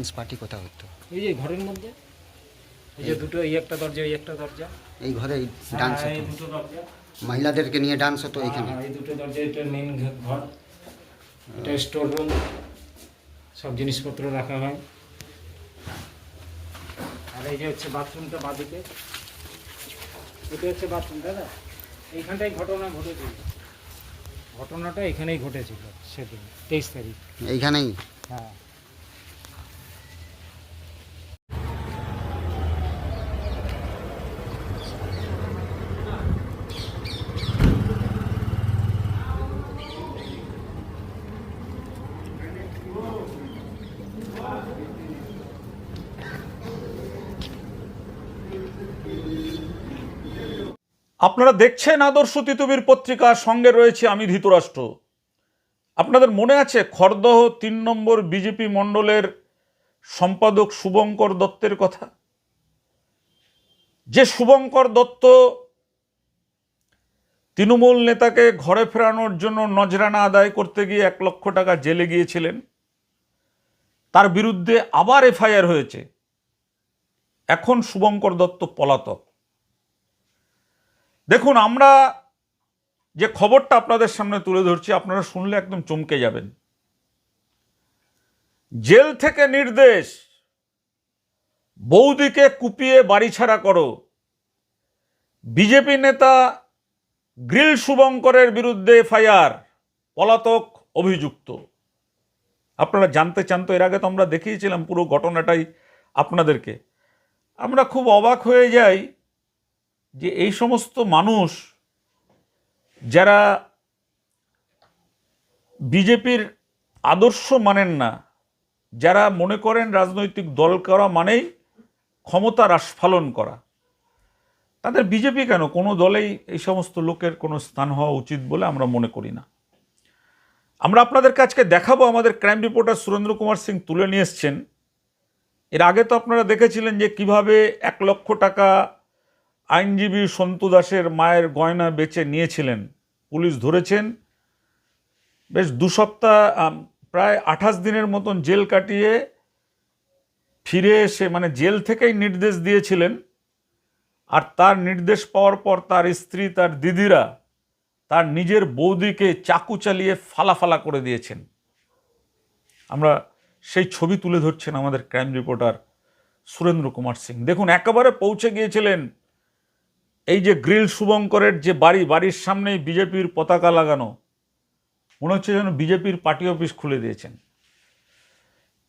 Dance party কোথাও হতো? এই যে ঘরের মধ্যে, এই যে দুটো, এই একটা দরজা, এই একটা দরজা, এই ঘরে ডান্স হ্যাঁ, এই হতো? দুটো দরজা, মহিলাদেরকে নিয়ে ডান্স হতো এখানে? এই দুটো দরজা, এটা মেন ঘর, এটা স্টোর রুম, সব জিনিসপত্র রাখা হয়। আর এই যে হচ্ছে বাথরুমটা বাঁদিকে, এটা হচ্ছে বাথরুম। দাদা এইখানটাই ঘটনা ঘটেছিল, ঘটনাটা এখানেই ঘটেছিল সেদিন 23 তারিখ। এইখানেই? হ্যাঁ। আপনারা দেখছেন আদর্শ তিতুমির পত্রিকা, সঙ্গে রয়েছে আমি ধৃতরাষ্ট্র। আপনাদের মনে আছে খড়দহ ৩ নম্বর বিজেপি মণ্ডলের সম্পাদক শুভঙ্কর দত্তের কথা? যে শুভঙ্কর দত্ত তৃণমূল নেতাকে ঘরে ফেরানোর জন্য নজরানা আদায় করতে গিয়ে ১ লক্ষ টাকা জেলে গিয়েছিলেন, তার বিরুদ্ধে আবার এফআইআর হয়েছে। এখন শুভঙ্কর দত্ত পলাতক। দেখুন, আমরা যে খবরটা আপনাদের সামনে তুলে ধরছি, আপনারা শুনলে একদম চমকে যাবেন। জেল থেকে নির্দেশ, বৌদিকে কুপিয়ে বাড়ি ছাড়া করো। বিজেপি নেতা গ্রিল শুভঙ্করের বিরুদ্ধে এফআইআর, পলাতক অভিযুক্ত। আপনারা জানতে চান তো? এর আগে তো আমরা দেখিয়েছিলাম পুরো ঘটনাটাই আপনাদেরকে। আমরা খুব অবাক হয়ে যাই যে এই সমস্ত মানুষ যারা বিজেপির আদর্শ মানেন না, যারা মনে করেন রাজনৈতিক দল করা মানেই ক্ষমতার আস্ফালন করা, তাদের বিজেপি কেন, কোনো দলেই এই সমস্ত লোকের কোনো স্থান হওয়া উচিত বলে আমরা মনে করি না। আমরা আপনাদের কাছে দেখাবো, আমাদের ক্রাইম রিপোর্টার সুরেন্দ্র কুমার সিং তুলে নিয়ে এসছেন। এর আগে তো আপনারা দেখেছিলেন যে কিভাবে ১ লক্ষ টাকা আইনজীবী সন্তু দাসের মায়ের গয়না বেচে নিয়েছিলেন, পুলিশ ধরেছেন। বেশ ২ সপ্তাহ, প্রায় ২৮ দিনের মতন জেল কাটিয়ে ফিরে এসে, মানে জেল থেকেই নির্দেশ দিয়েছিলেন, আর তার নির্দেশ পাওয়ার পর তার স্ত্রী, তার দিদিরা তার নিজের বৌদিকে চাকু চালিয়ে ফালা করে দিয়েছেন। আমরা সেই ছবি তুলে ধরছেন আমাদের ক্রাইম রিপোর্টার সুরেন্দ্র কুমার সিং। দেখুন, একেবারে পৌঁছে গিয়েছিলেন এই যে গ্রিল শুভঙ্করের যে বাড়ির সামনেই বিজেপির পতাকা লাগানো, মনে হচ্ছে যেন বিজেপির পার্টি অফিস খুলে দিয়েছেন।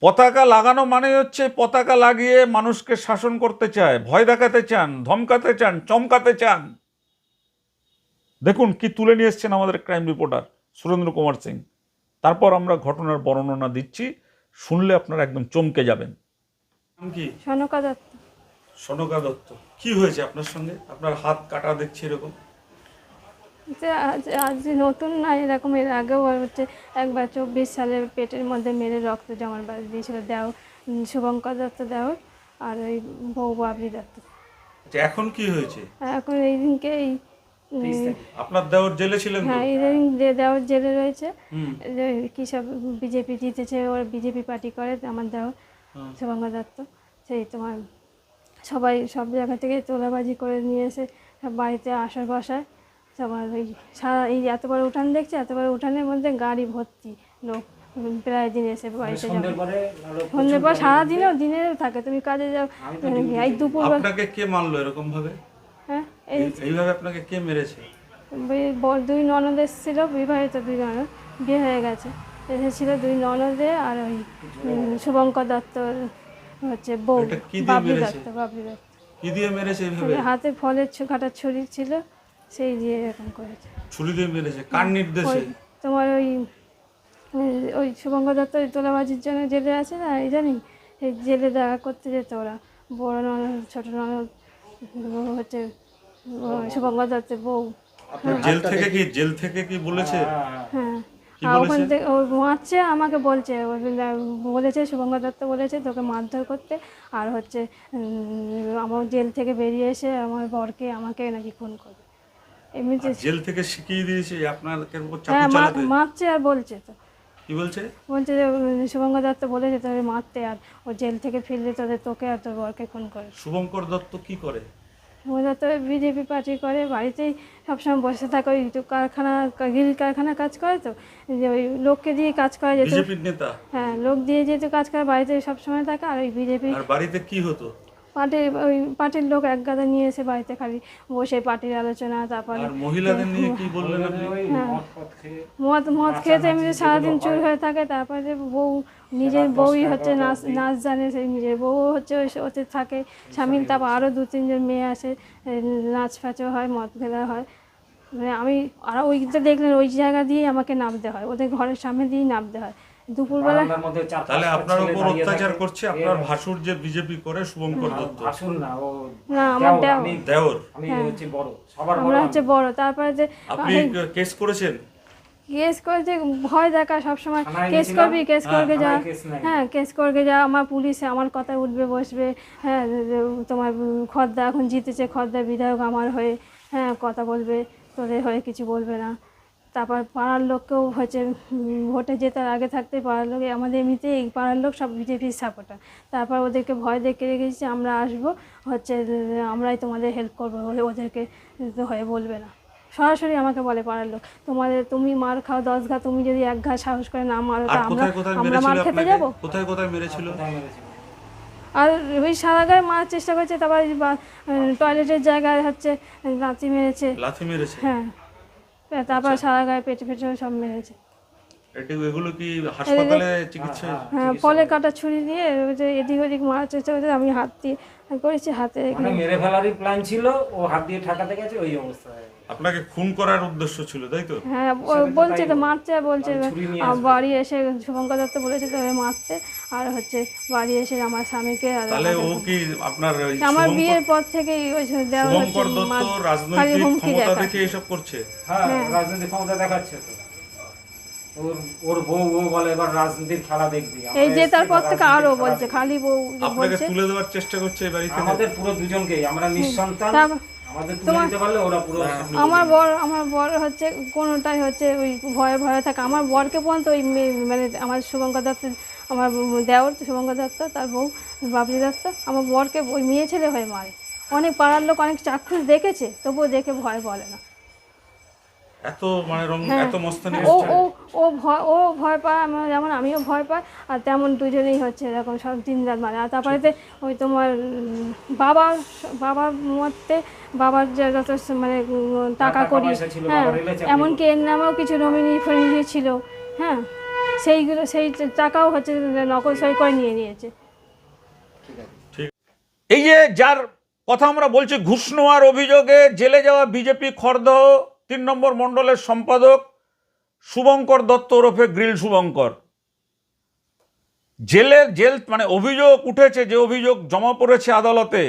পতাকা লাগানো মানে হচ্ছে পতাকা লাগিয়ে মানুষকে শাসন করতে চায়, ভয় দেখাতে চান, ধমকাতে চান, চমকাতে চান। দেখুন কি তুলে নিয়ে এসছেন আমাদের ক্রাইম রিপোর্টার সুরেন্দ্র কুমার সিং। তারপর আমরা ঘটনার বর্ণনা দিচ্ছি, শুনলে আপনারা একদম চমকে যাবেন। কি? সনকা দত্ত। সনকা দত্ত, কি হয়েছে আপনার সঙ্গে? আপনার হাত কাটা দেখছি এরকম। যে আজ নতুন না, এরকম এর আগেও হচ্ছে একবার 24 সালে পেটের মধ্যে মেরে রক্ত জমার বাড়ি দিয়েছিল দেও, শুভঙ্কর দত্ত দেও, আর ওই বউ বাবলি দত্ত। এখন কি হয়েছে? এখন এই দিনকে আপনার দেওর জেলে ছিলেন? হ্যাঁ, এই দিন দেওয়ার জেলে রয়েছে। কী সব বিজেপি জিতেছে, ওরা বিজেপি পার্টি করে আমার দেওর শুভঙ্কর দত্ত। সেই তোমার সবাই সব জায়গা থেকে তোলাবাজি করে নিয়ে এসে সব বাড়িতে আসর বসায়। সবার ওই সারা এই এত বড় উঠান দেখছে, এত বড় উঠানের মধ্যে গাড়ি ভর্তি লোক প্রায় দিন এসে বাড়িতে যাবে। সন্ধ্যের পর সারাদিনও দিনেও থাকে, তুমি কাজে যাও। এই দুপুর আপনাকে কে মারলো এরকম ভাবে? হ্যাঁ, এইভাবে আপনাকে কে মেরেছে? 2 ননদ এসেছিল, বিবাহিত 2 ননদ, বিয়ে হয়ে গেছে, এসেছিল 2 ননদে, আর ওই শুভঙ্কর দত্ত হচ্ছে বউ বাবলি দত্ত। কি দিয়ে মেরেছে এইভাবে? হাতে ফলের কাটার ছুরি ছিল, সেই দিয়ে এরকম করেছে। ছুরি দিয়ে মেরেছে? কার নির্দেশে? তোমার ওই শুভঙ্কর দত্ত তোলাবাজির জন্য জেলে আছে না, এই জানি, এই জেলে দেখা করতে যেত ওরা, বড় ননদ ছোট ননদ হচ্ছে শুভঙ্কর দত্তের বউ। জেল থেকে কি বলেছে? হ্যাঁ, ওখান থেকে ও মারছে, আমাকে বলেছে শুভঙ্কর দত্ত বলেছে তোকে মারধর করতে, আর হচ্ছে আমার জেল থেকে বেরিয়ে এসে আমার বরকে আমাকে নাকি খুন করবে। এমনিতে জেল থেকে শিখিয়ে দিয়েছে আপনাদের উপর চাকু হ্যাঁ, চালাতে? মারছে আর বলছে তো কি বলছে? বলছে যে শুভঙ্কর দত্ত বলেছে তোদের মারতে, আর ও জেল থেকে ফিরলে তোকে আর তোর বরকে খুন করে। শুভঙ্কর দত্ত কি করে? শুভঙ্কর দত্ত বিজেপি পার্টি করে, বাড়িতেই সবসময় বসে থাকে, ওই গিল কারখানা কাজ করে, তো যে ওই লোককে দিয়ে কাজ করে যেহেতু, বিজেপির নেতা? হ্যাঁ লোক দিয়ে যেহেতু কাজ করে, বাড়িতে সবসময় থাকে। আর ওই বিজেপি আর বাড়িতে কি হতো? পার্টির লোক এক গাদা নিয়ে এসে বাড়িতে খালি বসে পার্টির আলোচনা, তারপরে আর মহিলাদের নিয়ে কি বললেন আপনি? ওই হ্যাঁ। মদ খেয়ে মদ খেয়ে তো এমনি সারাদিন চুর হয়ে থাকে। তারপরে যে বউ, নিজের বউই হচ্ছে নাচ জানে, সেই নিজের বউ হচ্ছে ওতে থাকে সামিল। তারপর আরও 2-3 জন মেয়ে আসে, নাচ ফাচও হয়, মদ খেলা হয়। মানে আমি আর ওইটা দেখলেন ওই জায়গা দিয়েই আমাকে নামতে হয়, ওদের ঘরের সামনে দিয়েই নামতে হয় দুপুরবেলা। বারান্দার মধ্যে তাহলে আপনার উপর অত্যাচার করছে আপনার ভাসুর যে বিজেপি করে, শুভঙ্কর দত্ত? আসুন না, ও না আমার দেওর। আমি হচ্ছে বড়, সবার বড় আমরা হচ্ছে বড়। তারপরে যে আপনি কেস করেছেন? কেস করেছে, ভয় দেখা সবসময়, থানায় কেস গেছিলাম। করবি, কেস করবে যা, থানায় কেস নাই। হ্যাঁ কেস করবে যা, আমার পুলিশে আমার কথা উঠবে বসবে, হ্যাঁ তোমার খদ্দা এখন জিতেছে, খদ্দা বিধায়ক আমার হয়ে হ্যাঁ কথা বলবে, তোদের হয়ে কিছু বলবে না। তারপর পাড়ার লোককেও হচ্ছে ভোটে জেতার আগে থাকতে পাড়ার লোক, আমাদের এমনিতেই এই পাড়ার লোক সব বিজেপির সাপোর্টার। তারপর ওদেরকে ভয় দেখে রেখেছি, আমরা আসবো হচ্ছে আমরাই তোমাদের হেল্প করবো বলে, ওদেরকে হয়ে বলবে না। সরাসরি আমাকে বলে পাড়ার লোক, তুমি মার খাও 10 ঘা, তুমি যদি 1 ঘা সাহস করে না মারো তা আর কোথায় কোথায় আমরা মেরেছিল মার খেতে আপনাকে? যাবো। কোথায় কোথায় মেরেছিল? আর ওই সারা গায়ে মারার চেষ্টা করছে, তারপর টয়লেটের জায়গায় হচ্ছে লাথি মেরেছে। লাথি মেরেছে? হ্যাঁ, তারপর সারা গায়ে পেটে পেটে সব মেরেছে। এগুলো কি হাসপাতালে চিকিৎসা? হ্যাঁ, ফলে কাটা ছুরি দিয়ে ওই যে এদিক ওদিক মারার চেষ্টা করছে, আমি হাত দিয়ে করেছি, হাতে মানে মেরে ফেলারই প্ল্যান ছিল, ও হাত দিয়ে ঠাকাতে গেছে, ওই অবস্থা হয়ে গেছে। আপনাকে খুন করার উদ্দেশ্য ছিল, তাই তো? হ্যাঁ বলছে তো মারছে, বলছে বাড়ি এসে শুভঙ্কর দত্ত বলেছে তোকে মারতে, আর হচ্ছে বাড়ি এসে আমার স্বামীকে আর তাহলে ও কি আপনার ওই আমার বিয়ের পর থেকেই ওই দেওয়া হচ্ছে, শুভঙ্কর দত্ত খালি রাজনৈতিক হুমকি ক্ষমতা দেখা। দেখে এসব করছে? হ্যাঁ, রাজনীতি ক্ষমতা দেখাচ্ছে তো। ওর বউ বলে এবার রাজনীতির খেলা দেখবি। এই যে তারপর থেকে আরো বলছে, খালি বউ আপনাকে বলছে। তুলে দেওয়ার চেষ্টা করছে এই বাড়ি থেকে? আমাদের পুরো দুজনকেই, আমরা নিঃসন্তান, আমাদের তুলে দিতে পারলে ওরা পুরো আমার বর হচ্ছে কোনোটাই হচ্ছে ওই ভয়ে ভয়ে থাকে। আমার বরকে পর্যন্ত ওই মানে আমার শুভঙ্কর দত্ত, আমার দেওর শুভঙ্কর দত্ত, তার বউ বাবলি দত্ত, আমার বরকে ওই মেয়ে ছেলে হয়ে মারে। অনেক পাড়ার লোক অনেক চাক্ষুষ দেখেছে, তবুও দেখে ভয় বলে না। এত মানে এত মস্তানি ও ভয় পায়, যেমন আমিও ভয় পাই, আর তেমন দুজনেই হচ্ছে এরকম সব দিনরাত মানে। আর তারপরে ওই তোমার বাবার মতে, বাবার যে যত মানে টাকা করি, হ্যাঁ এমনকি এর নামেও কিছু নমিনি ফমিনি ছিল, হ্যাঁ সেই টাকাও হচ্ছে নকল সই করে নিয়েছে। এই যে যার কথা আমরা বলছি, ঘুষ নেওয়ার অভিযোগে জেলে যাওয়া বিজেপি খড়দহ 3 নম্বর মণ্ডলের সম্পাদক শুভঙ্কর দত্ত ওরফে গ্রিল শুভঙ্কর, জেল মানে অভিযোগ উঠেছে, যে অভিযোগ জমা পড়েছে আদালতে,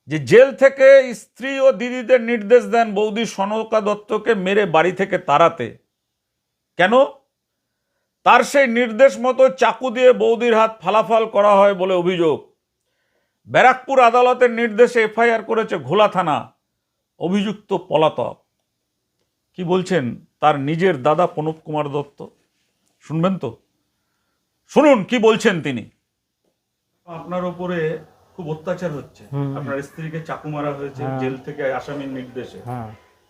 যে জেল থেকে স্ত্রী ও দিদিদের নির্দেশ দেন বৌদি সনকা দত্তকে মেরে বাড়ি থেকে তাড়াতে। কেন? তার সেই নির্দেশ মতো চাকু দিয়ে বৌদির হাত ফালাফাল করা হয় বলে অভিযোগ। ব্যারাকপুর আদালতের নির্দেশে এফআইআর করেছে ঘোলা থানা। অভিযুক্ত পলাতক। কি বলছেন তার নিজের দাদা প্রণব কুমার দত্ত? শুনবেন তো, শুনুন কি বলছেন তিনি। আপনার উপরে খুব অত্যাচার হচ্ছে, আপনার স্ত্রীকে চাকু মারা হয়েছে জেল থেকে আসামির নির্দেশে।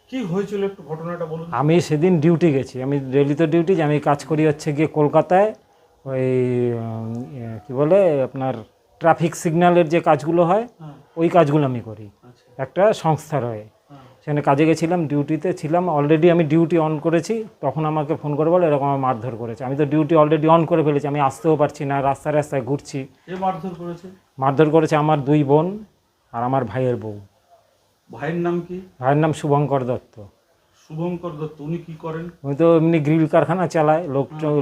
কি হয়েছিল একটু ঘটনাটা বলুন। আমি সেদিন ডিউটি গেছি, আমি ডেলিতে ডিউটি, আমি কাজ করি হচ্ছে গিয়ে কলকাতায়, ওই কি বলে আপনার ট্রাফিক সিগন্যালের যে কাজগুলো হয় ওই কাজগুলো আমি করি একটা সংস্থার হয়ে। সেখানে কাজে গেছিলাম, ডিউটিতে ছিলাম, অলরেডি আমি ডিউটি অন করেছি, তখন আমাকে ফোন করে বলে এরকম আমার মারধর করেছে। আমি তো ডিউটি অলরেডি অন করে ফেলেছি, আমি আসতেও পারছি না, রাস্তায় রাস্তায় ঘুরছি। মারধর করেছে? মারধর করেছে আমার 2 বোন আর আমার ভাইয়ের বউ। ভাইয়ের নাম কি? ভাইয়ের নাম শুভঙ্কর দত্ত। শুভঙ্কর দত্ত উনি কি করেন? উনি তো এমনি গ্রিল কারখানা চালায়,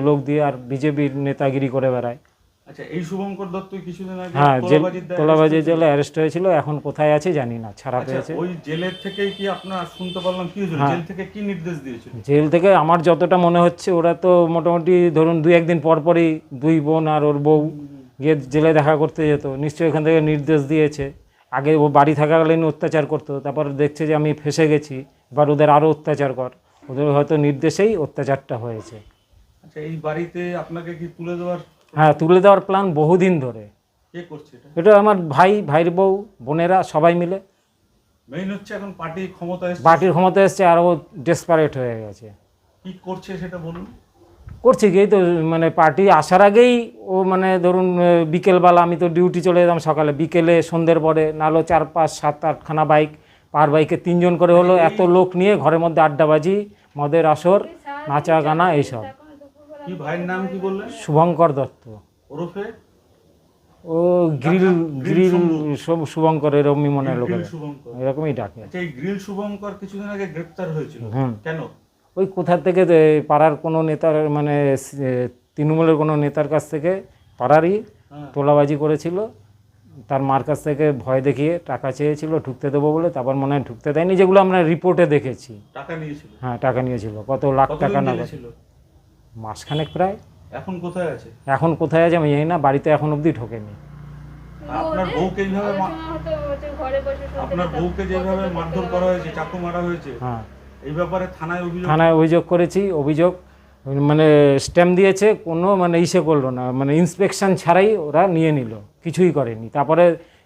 লোক দিয়ে, আর বিজেপির নেতাগিরি করে বেড়ায়। আচ্ছা, এই শুভঙ্কর দত্ত কিছুদিন আগে তোলাবাজি জেলে অ্যারেস্ট হয়েছিল, এখন কোথায় আছে জানি না, ছাড়া পেয়েছে। ওই জেলের থেকেই কি আপনার শুনতে পারলাম কি হয়েছিল? জেল থেকে কি নির্দেশ দিয়েছিল? জেল থেকে আমার যতটা মনে হচ্ছে, ওরা তো মোটামুটি ধরুন 2-1 দিন পর পরই 2 বোন আর ওর বউ গিয়ে জেলে দেখা করতে যেত। নিশ্চয়ই এখান থেকে নির্দেশ দিয়েছে। আগে ও বাড়ি থাকাকালীন অত্যাচার করতো, তারপর দেখছে যে আমি ফেসে গেছি, এবার ওদের আরও অত্যাচার কর, ওদের হয়তো নির্দেশেই অত্যাচারটা হয়েছে। আচ্ছা, এই বাড়িতে আপনাকে কি তুলে দেওয়ার হ্যাঁ, তুলে দেওয়ার প্ল্যান বহুদিন ধরে। কে করছে এটা? এটা আমার ভাইয়ের বউ, বোনেরা সবাই মিলে। মেইন হচ্ছে এখন পার্টি ক্ষমতা এসেছে, পার্টির ক্ষমতা এসছে, আরও ডেসপারেট হয়ে গেছে। কি করছে সেটা বলুন। করছে কি, এই তো মানে পার্টি আসার আগেই ও মানে ধরুন বিকেলবেলা, আমি তো ডিউটি চলে যেতাম সকালে, বিকেলে সন্ধ্যের পরে নাহলে 4, 5, 7, 8খানা বাইক, পার বাইকে 3 জন করে হলো, এত লোক নিয়ে ঘরের মধ্যে আড্ডাবাজি, মদের আসর, নাচা গানা এইসব। কি ভাইয়ের নাম কি বললেন? শুভঙ্কর দত্ত, ওরফে ও গ্রিল গ্রিল শুভঙ্কর, এরকমই মনে হয় লোকের, শুভঙ্কর। এরকমই ডাকে। আচ্ছা, এই গ্রিল শুভঙ্কর কিছুদিন আগে গ্রেপ্তার হয়েছিল, হুম। কেন? ওই কোথা থেকে পাড়ার কোনো নেতার মানে তৃণমূলের কোনো নেতার কাছ থেকে, পাড়ারই তোলাবাজি করেছিল, তার মার কাছ থেকে ভয় দেখিয়ে টাকা চেয়েছিল ঢুকতে দেবো বলে, তারপর মনে হয় ঢুকতে দেয়নি, যেগুলো আমরা রিপোর্টে দেখেছি। টাকা নিয়েছিল? হ্যাঁ, টাকা নিয়েছিল, কত লাখ টাকা না, ছিল মাসখানেক প্রায়। এখন কোথায় আছে? এখন কোথায় আছে আমি জানি না, বাড়িতে এখন অবধি ঢোকেনি। আপনার বউকে এইভাবে আপনার বউকে যেভাবে মারধর করা হয়েছে, চাকু মারা হয়েছে, হ্যাঁ, এই ব্যাপারে থানায় অভিযোগ করেছি। অভিযোগ মানে স্ট্যাম্প দিয়েছে, কোনো মানে করলো না, মানে ইন্সপেকশন ছাড়াই ওরা নিয়ে নিল, কিছুই করেনি। তারপরে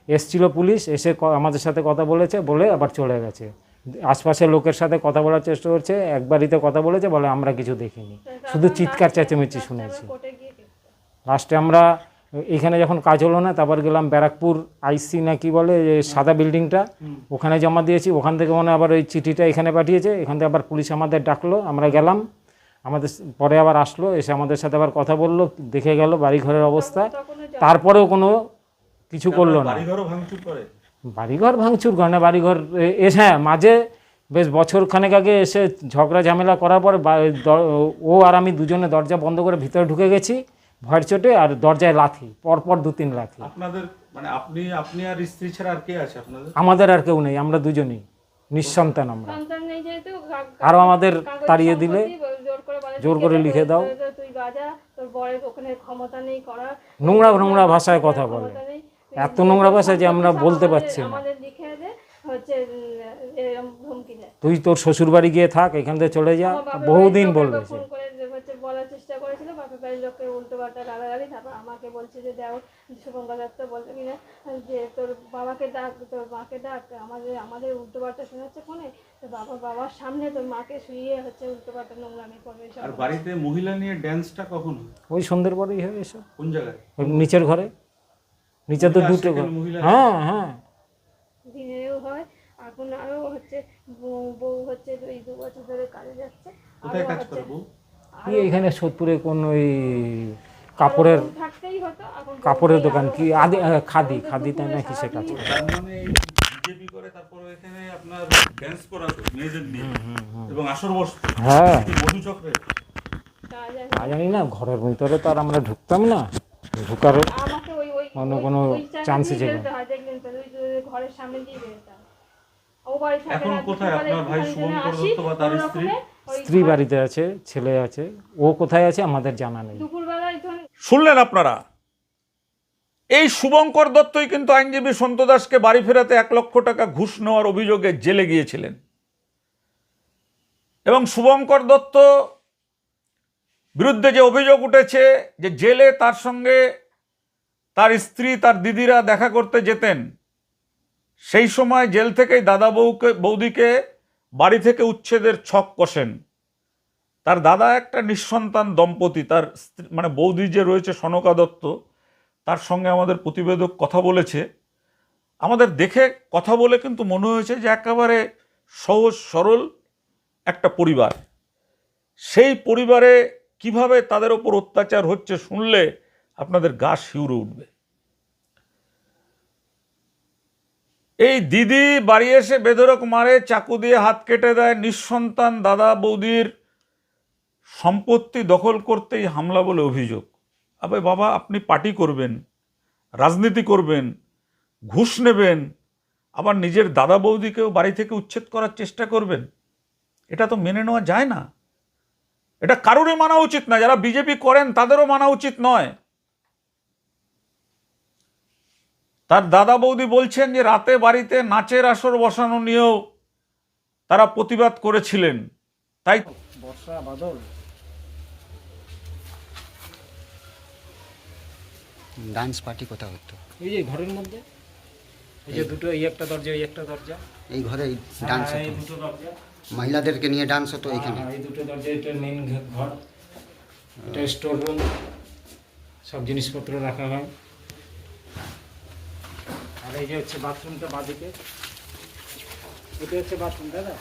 এসছিল পুলিশ, এসে আমাদের সাথে কথা বলেছে, বলে আবার চলে গেছে। আশপাশের লোকের সাথে কথা বলার চেষ্টা করছে, এক বাড়িতে কথা বলেছে, বলে আমরা কিছু দেখিনি, শুধু চিৎকার চেঁচামেচি শুনেছি। লাস্টে আমরা এখানে যখন কাজ হলো না, তারপর গেলাম ব্যারাকপুর আইসি না কি বলে, যে সাদা বিল্ডিংটা, ওখানে জমা দিয়েছি। ওখান থেকে মনে আবার ওই চিঠিটা এখানে পাঠিয়েছে, এখান থেকে আবার পুলিশ আমাদের ডাকলো, আমরা গেলাম, আমাদের পরে আবার আসলো, এসে আমাদের সাথে আবার কথা বললো, দেখে গেল বাড়িঘরের অবস্থা, তারপরেও কোনো কিছু করলো না। বাড়িঘর ভাঙচুর করে না, বাড়িঘর এসে হ্যাঁ মাঝে বেশ বছরখানেক আগে এসে ঝগড়া ঝামেলা করার পর ও আর আমি দুজনে দরজা বন্ধ করে ভিতরে ঢুকে গেছি ভয়ের চোটে, আর দরজায় লাথি, পরপর 2-3 লাথি। আপনাদের মানে আপনি আর স্ত্রী ছাড়া আর কে আছে আপনাদের? আমাদের আর কেউ নেই, আমরা দুজনেই নিঃসন্তান। আমরা আরও আমাদের তাড়িয়ে দিলে, জোর করে লিখে দাও, নোংরা নোংরা ভাষায় কথা বলে, এত নোংরা ভাষা যে আমরা বলতে পারছি না। তুই তোর শ্বশুর বাড়ি গিয়ে থাক, এখান থেকে চলে যা, বহুদিন বলেছে। বলার চেষ্টা করেছিল বাপের বাড়ির লোকের উল্টো পাল্টা গালাগালি। তারপর আমাকে বলছে যে দেখো, শুভঙ্কর দত্ত বলছে কিনা যে তোর বাবাকে ডাক, তোর মাকে ডাক, আমাদের উল্টো পাল্টা শোনাচ্ছে ফোনে, তো বাবার সামনে তোর মাকে শুইয়ে হচ্ছে উল্টো পাল্টা নোংরামি করবে। আর বাড়িতে মহিলা নিয়ে ড্যান্সটা কখন? ওই সন্ধ্যের পরেই হয় এসব। কোন জায়গায়? ওই নিচের ঘরে, নিচে তো 2টো ঘর। হ্যাঁ হ্যাঁ, দিনেও হয়। এখন আরও হচ্ছে বউ হচ্ছে 2 বছর ধরে কাজে যাচ্ছে। কোথায় কাজ করে বউ? এখানে সোদপুরে কোন ওই কাপড়ের দোকান, কি খাদি তাই না, কিসে কাজ করে। বিজেপি করে, তারপর এখানে আপনার ড্যান্স করাতো মেয়েদের নিয়ে এবং আসর বসতো। হ্যাঁ, মধুচক্রে জানি না, ঘরের ভিতরে তো আর আমরা ঢুকতাম না, ঢুকার কোনো চান্সই ছিল না। ঘরের সামনে দিয়ে বেরোতাম। এখন কোথায় আপনার ভাই শুভঙ্কর দত্ত বা তার স্ত্রী? স্ত্রী বাড়িতে আছে, ছেলে আছে, ও কোথায় আছে আমাদের জানা নেই। শুনলেন আপনারা, এই শুভঙ্কর দত্তই কিন্তু আইনজীবী সন্ত দাসকে বাড়ি ফেরাতে 1 লক্ষ টাকা ঘুষ নেওয়ার অভিযোগে জেলে গিয়েছিলেন। এবং শুভঙ্কর দত্ত বিরুদ্ধে যে অভিযোগ উঠেছে যে জেলে তার সঙ্গে তার স্ত্রী, তার দিদিরা দেখা করতে যেতেন, সেই সময় জেল থেকেই দাদা বৌদিকে বাড়ি থেকে উচ্ছেদের ছক কষেন। তার দাদা একটা নিঃসন্তান দম্পতি, তার মানে বৌদি যে রয়েছে সনকা দত্ত, তার সঙ্গে আমাদের প্রতিবেদক কথা বলেছে। আমাদের দেখে কথা বলে কিন্তু মনে হয়েছে যে একেবারে সহজ সরল একটা পরিবার। সেই পরিবারে কিভাবে তাদের ওপর অত্যাচার হচ্ছে শুনলে আপনাদের গা শিউরে উঠবে। এই দিদি বাড়ি এসে বেধড়ক মারে, চাকু দিয়ে হাত কেটে দেয়, নিঃসন্তান দাদা বৌদির সম্পত্তি দখল করতেই হামলা বলে অভিযোগ। আবে বাবা, আপনি পার্টি করবেন, রাজনীতি করবেন, ঘুষ নেবেন, আবার নিজের দাদা বৌদিকেও বাড়ি থেকে উচ্ছেদ করার চেষ্টা করবেন, এটা তো মেনে নেওয়া যায় না। এটা কারোরই মানা উচিত না, যারা বিজেপি করেন তাদেরও মানা উচিত নয়। তার দাদা বৌদি বলছেন যে রাতে বাড়িতে নাচের আসর বসানো নিয়েও তারা প্রতিবাদ করেছিলেন। তাই বর্ষা বাদল ডান্স পার্টি কোথাও হতো? এই যে ঘরের মধ্যে, এই যে দুটো, এই একটা দরজা, এই একটা দরজা, এই ঘরে ডান্স হ্যাঁ, এই হতো? দুটো দরজা, মহিলাদেরকে নিয়ে ডান্স হতো এখানে? হ্যাঁ, এই দুটো দরজা, এটা মেন ঘর, এটা স্টোর রুম, সব জিনিসপত্র রাখা হয়। আর এই যে হচ্ছে বাথরুমটা বাঁদিকে, এটা হচ্ছে বাথরুম। দাদা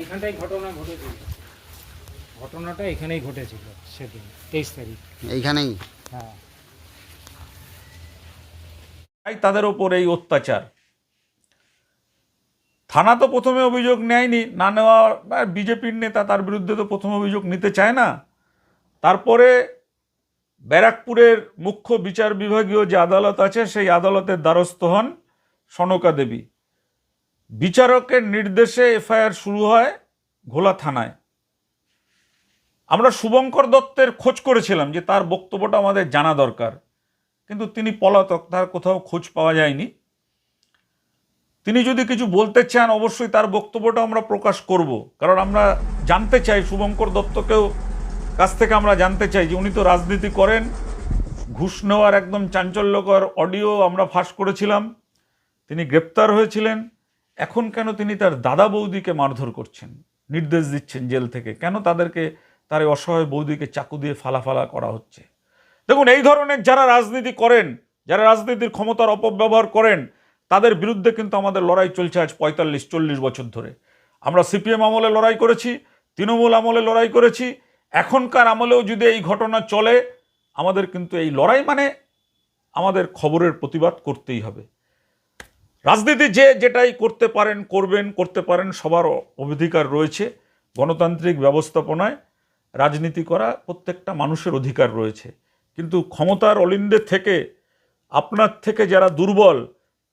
এইখানটাই ঘটনা ঘটেছিল, ঘটনাটা এখানেই ঘটেছিল সেদিন 23 তারিখ। এইখানেই? হ্যাঁ, তাই তাদের ওপর এই অত্যাচার। থানা তো প্রথমে অভিযোগ নেয়নি, না নেওয়া, বিজেপির নেতা তার বিরুদ্ধে তো প্রথম অভিযোগ নিতে চায় না। তারপরে ব্যারাকপুরের মুখ্য বিচার বিভাগীয় যে আদালত আছে সেই আদালতের দ্বারস্থ হন সনকা দেবী। বিচারকের নির্দেশে এফআইআর শুরু হয় ঘোলা থানায়। আমরা শুভঙ্কর দত্তের খোঁজ করেছিলাম যে তার বক্তব্যটা আমাদের জানা দরকার, কিন্তু তিনি পলাতক, তার কোথাও খোঁজ পাওয়া যায়নি। তিনি যদি কিছু বলতে চান অবশ্যই তার বক্তব্যটা আমরা প্রকাশ করব, কারণ আমরা জানতে চাই শুভঙ্কর দত্তকেও কাছ থেকে আমরা জানতে চাই যে উনি তো রাজনীতি করেন। ঘুষ নেওয়ার একদম চাঞ্চল্যকর অডিও আমরা ফাঁস করেছিলাম, তিনি গ্রেপ্তার হয়েছিলেন। এখন কেন তিনি তার দাদা বৌদিকে মারধর করছেন, নির্দেশ দিচ্ছেন জেল থেকে? কেন তাদেরকে, তার এই অসহায় বৌদিকে চাকু দিয়ে ফালা করা হচ্ছে? দেখুন, এই ধরনের যারা রাজনীতি করেন, যারা রাজনীতির ক্ষমতার অপব্যবহার করেন, তাদের বিরুদ্ধে কিন্তু আমাদের লড়াই চলছে আজ 45-40 বছর ধরে। আমরা সিপিএম আমলে লড়াই করেছি, তৃণমূল আমলে লড়াই করেছি, এখনকার আমলেও যদি এই ঘটনা চলে, আমাদের কিন্তু এই লড়াই মানে আমাদের খবরের প্রতিবাদ করতেই হবে। রাজনীতি যে যেটাই করতে পারেন করবেন, করতে পারেন, সবার অধিকার রয়েছে। গণতান্ত্রিক ব্যবস্থাপনায় রাজনীতি করা প্রত্যেকটা মানুষের অধিকার রয়েছে, কিন্তু ক্ষমতার অলিন্দে থেকে আপনার থেকে যারা দুর্বল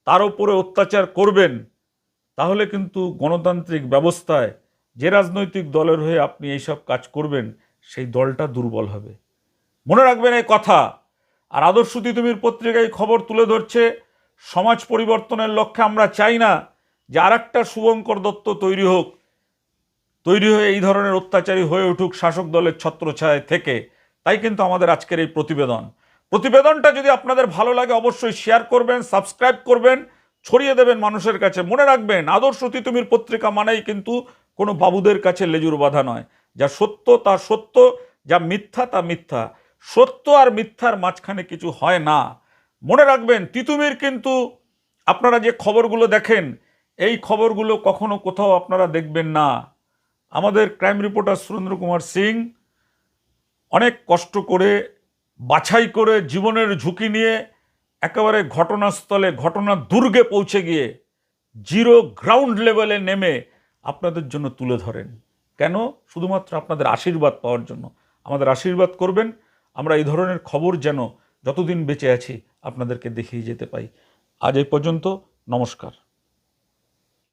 তার উপরে অত্যাচার করবেন, তাহলে কিন্তু গণতান্ত্রিক ব্যবস্থায় যে রাজনৈতিক দলের হয়ে আপনি এইসব কাজ করবেন সেই দলটা দুর্বল হবে। মনে রাখবেন এই কথা। আর আদর্শ তিতুমির পত্রিকায় খবর তুলে ধরছে সমাজ পরিবর্তনের লক্ষ্যে। আমরা চাই না যে আর একটা শুভঙ্কর দত্ত তৈরি হয়ে এই ধরনের অত্যাচারী হয়ে উঠুক শাসক দলের ছত্রছায়ায় থেকে। তাই কিন্তু আমাদের আজকের এই প্রতিবেদনটা যদি আপনাদের ভালো লাগে অবশ্যই শেয়ার করবেন, সাবস্ক্রাইব করবেন, ছড়িয়ে দেবেন মানুষের কাছে। মনে রাখবেন, আদর্শ তিতুমির পত্রিকা মানেই কিন্তু কোনো বাবুদের কাছে লেজুর বাঁধা নয়। যা সত্য তা সত্য, যা মিথ্যা তা মিথ্যা। সত্য আর মিথ্যার মাঝখানে কিছু হয় না। মনে রাখবেন, তিতুমির কিন্তু আপনারা যে খবরগুলো দেখেন, এই খবরগুলো কখনো কোথাও আপনারা দেখবেন না। আমাদের ক্রাইম রিপোর্টার সুরেন্দ্র কুমার সিং অনেক কষ্ট করে, বাছাই করে, জীবনের ঝুঁকি নিয়ে একেবারে ঘটনাস্থলে, ঘটনার দুর্গে পৌঁছে গিয়ে জিরো গ্রাউন্ড লেভেলে নেমে আপনাদের জন্য তুলে ধরেন। কেন? শুধুমাত্র আপনাদের আশীর্বাদ পাওয়ার জন্য। আমাদের আশীর্বাদ করবেন, আমরা এই ধরনের খবর যেন যতদিন বেঁচে আছি আপনাদেরকে দেখিয়ে যেতে পাই। আজ এই পর্যন্ত, নমস্কার।